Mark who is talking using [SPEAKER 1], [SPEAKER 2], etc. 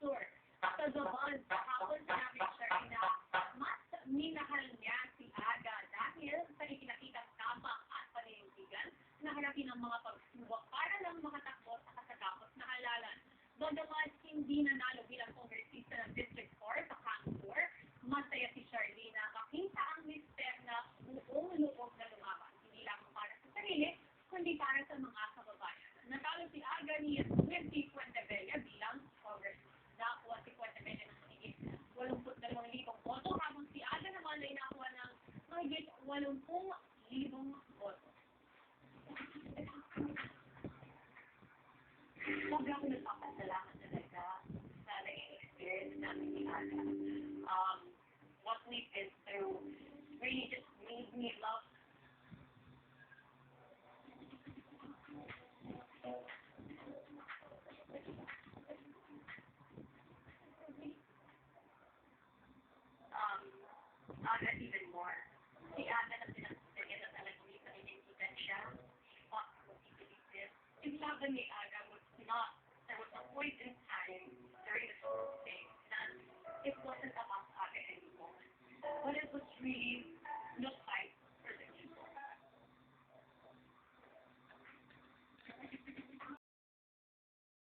[SPEAKER 1] tour. Sa Gabon, kahapon sinabi ni Sherry na mas minahal niya si Aga dahil sa ipinakitang tapang at paninindigan na harapin ang mga pagsubok para lang makatakbo sa kasagapos na halalan. Bagamat hindi nanalo bilang kongresista ng District 4 sa Kanpur, masaya si Sherry na makita ang mister na buong loob na lumaban. Hindi lang para sa sarili, kundi para sa mga kababayan. Natalo si Aga ni Swifty Fuentebella bilang congressman. Nakuha si Fuentebella ng mahigit 82,000 boto, habang si Aga naman ay nakuha ng mahigit 80,000 boto. Sobrang ako nagpapasalamat talaga sa naging experience namin ni Aga. What we've been through really just made me love Aga even more. Si Aga na pinagsasayan na talagang may paninindigan siya. Yung laban ni